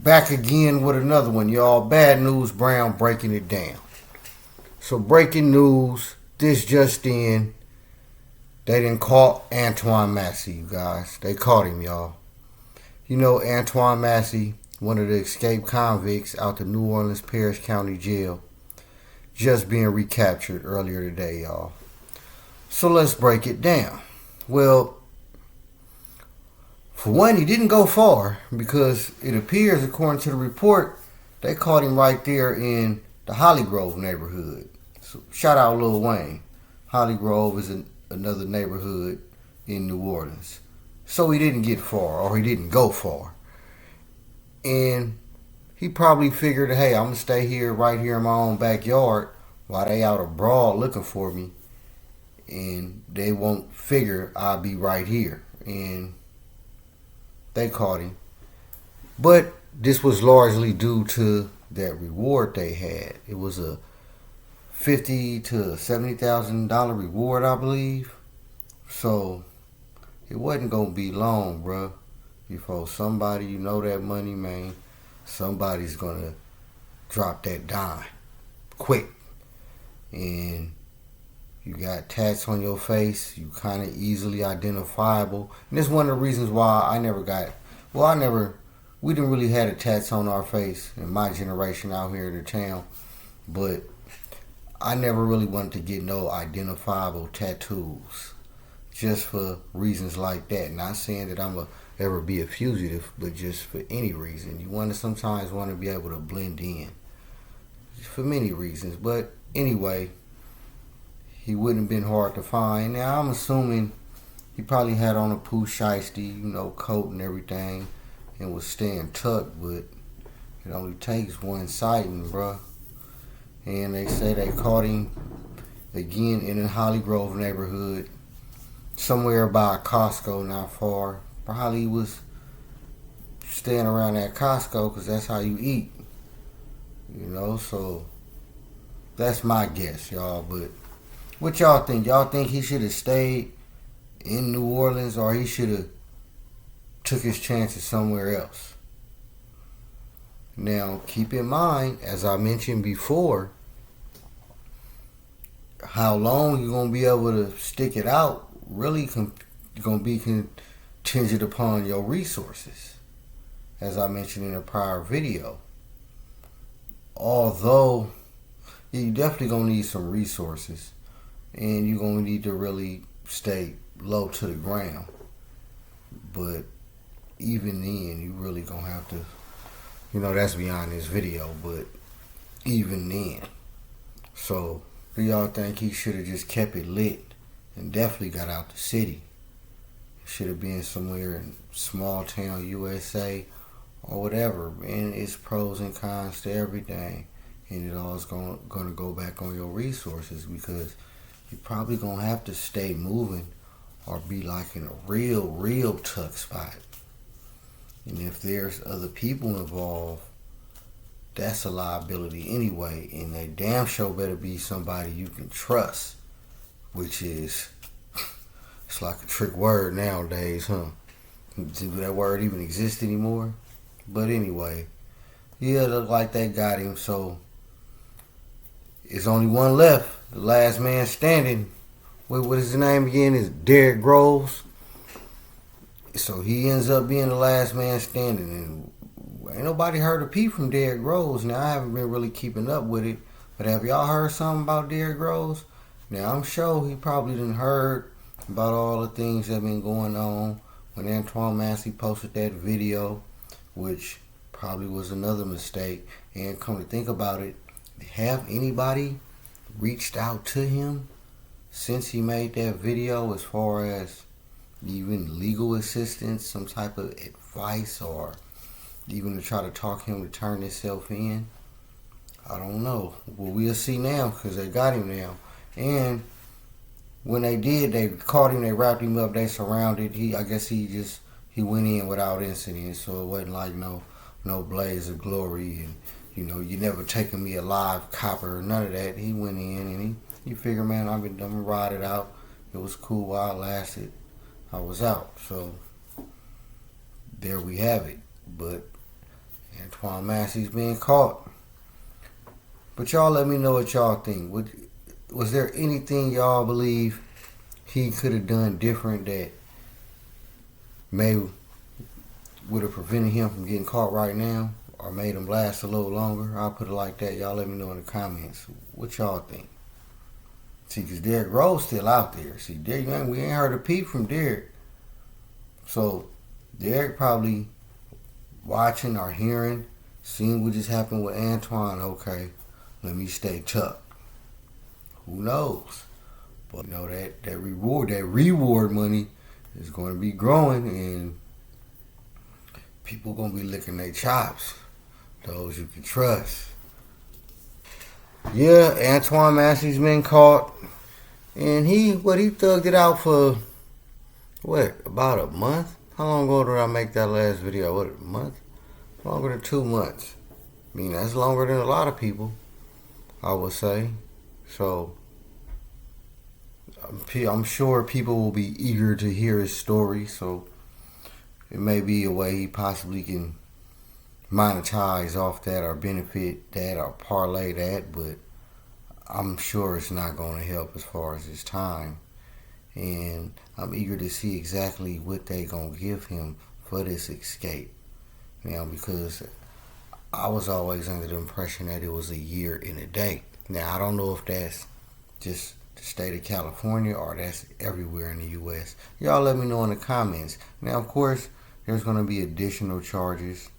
Back again with another one, y'all. Bad News Brown breaking it down. So breaking news, this just in. They didn't caught Antoine Massey, you guys. They caught him, y'all. You know Antoine Massey, one of the escaped convicts out the New Orleans Parish County Jail, just being recaptured earlier today, y'all. So let's break it down. Well, for one, he didn't go far because it appears, according to the report, they caught him right there in the Holly Grove neighborhood. So shout out Lil Wayne. Holly Grove is another neighborhood in New Orleans. So he didn't get far, or he didn't go far. And he probably figured, hey, I'm going to stay here, right here in my own backyard, while they out abroad looking for me. And they won't figure I'll be right here. And they caught him. But this was largely due to that reward they had. It was a $50,000 to $70,000 reward, I believe. So it wasn't gonna be long, bruh, before somebody, you know that money, man, somebody's gonna drop that dime quick. And you got tats on your face, you kind of easily identifiable. And this is one of the reasons why we didn't really have the tats on our face in my generation out here in the town. But I never really wanted to get no identifiable tattoos, just for reasons like that. Not saying that I'm ever be a fugitive, but just for any reason. You sometimes want to be able to blend in, for many reasons. But anyway, he wouldn't have been hard to find. Now, I'm assuming he probably had on a poo shiesty, coat and everything, and was staying tucked, but it only takes one sighting, bruh. And they say they caught him again in the Holly Grove neighborhood, somewhere by Costco, not far. Probably was staying around that Costco because that's how you eat, so that's my guess, y'all. But what y'all think? Y'all think he should have stayed in New Orleans, or he should have took his chances somewhere else? Now, keep in mind, as I mentioned before, how long you're going to be able to stick it out really going to be contingent upon your resources, as I mentioned in a prior video. Although, you definitely going to need some resources, and you're going to need to really stay low to the ground. But even then, you really going to have to, that's beyond this video, but even then. So, do y'all think he should have just kept it lit and definitely got out the city? Should have been somewhere in small town USA or whatever. And it's pros and cons to everything. And it all is going to go back on your resources, because you're probably going to have to stay moving or be like in a real tuck spot. And if there's other people involved, that's a liability anyway. And they damn sure better be somebody you can trust, which is, it's like a trick word nowadays, huh? Do that word even exist anymore? But anyway, yeah, it looked like they got him. So it's only one left. The last man standing. What is his name again? Is Derrick Groves. So he ends up being the last man standing. And ain't nobody heard a peep from Derrick Groves. Now, I haven't been really keeping up with it. But have y'all heard something about Derrick Groves? Now, I'm sure he probably done heard about all the things that have been going on when Antoine Massey posted that video, which probably was another mistake. And come to think about it, have anybody reached out to him since he made that video, as far as even legal assistance, some type of advice, or even to try to talk him to turn himself in? I don't know. Well, we'll see now, because they got him now. And when they did, they caught him, they wrapped him up, they surrounded. I guess he went in without incident, so it wasn't like no blaze of glory and you never taking me alive, copper, none of that. He went in and he figured, man, I'm gonna ride it out. It was cool while it lasted. I was out. So there we have it. But Antoine Massey's being caught. But y'all let me know what y'all think. Was there anything y'all believe he could have done different that may would have prevented him from getting caught right now, or made him last a little longer? I'll put it like that. Y'all let me know in the comments what y'all think. See, because Derrick Rose still out there. See, we ain't heard a peep from Derrick. So, Derrick probably watching or hearing, seeing what just happened with Antoine. Okay, let me stay tucked. Who knows? But you know that reward money is going to be growing, and people going to be licking their chops. Those you can trust. Yeah, Antoine Massey's been caught, and he thugged it out for about a month? How long ago did I make that last video? A month? Longer than 2 months. I mean, that's longer than a lot of people, I would say. So, I'm sure people will be eager to hear his story. So, it may be a way he possibly can monetize off that, or benefit that, or parlay that. But I'm sure it's not going to help as far as his time. And I'm eager to see exactly what they going to give him for this escape. Now, because I was always under the impression that it was a year and a day. Now, I don't know if that's just the state of California or that's everywhere in the U.S. Y'all let me know in the comments. Now, of course, there's going to be additional charges,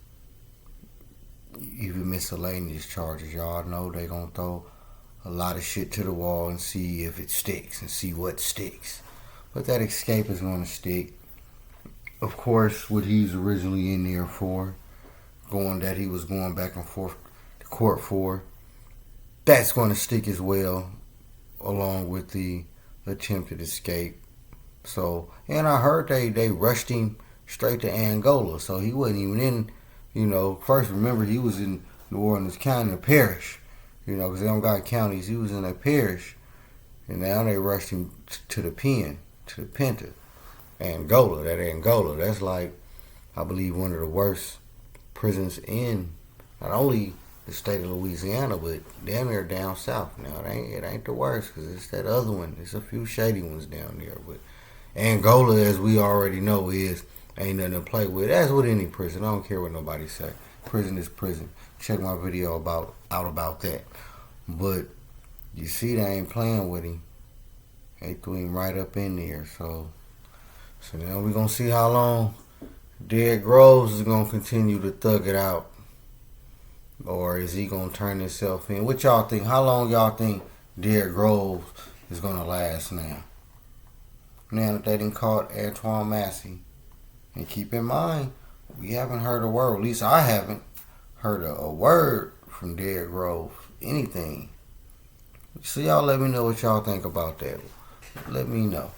even miscellaneous charges. Y'all know they're going to throw a lot of shit to the wall and see if it sticks and see what sticks. But that escape is going to stick. Of course, what he was originally in there for, he was going back and forth to court for, that's going to stick as well, along with the attempted escape. So, and I heard they rushed him straight to Angola, so he wasn't even in, first remember he was in New Orleans County, Parish, because they don't got counties. He was in a parish, and now they rushed him to the pen, to the Penta. Angola, that's like, I believe, one of the worst prisons in not only the state of Louisiana, but damn near down south. Now, it ain't the worst, because it's that other one. There's a few shady ones down there, but Angola, as we already know, ain't nothing to play with. That's with any prison. I don't care what nobody say. Prison is prison. Check my video out about that. But you see, they ain't playing with him. They threw him right up in there. So now we're going to see how long Derrick Rose is going to continue to thug it out. Or is he going to turn himself in? What y'all think? How long y'all think Derrick Rose is going to last now? Now that they done caught Antoine Massey. And keep in mind, we haven't heard a word. At least I haven't heard a word from Derrick Rose. Anything. So y'all let me know what y'all think about that. Let me know.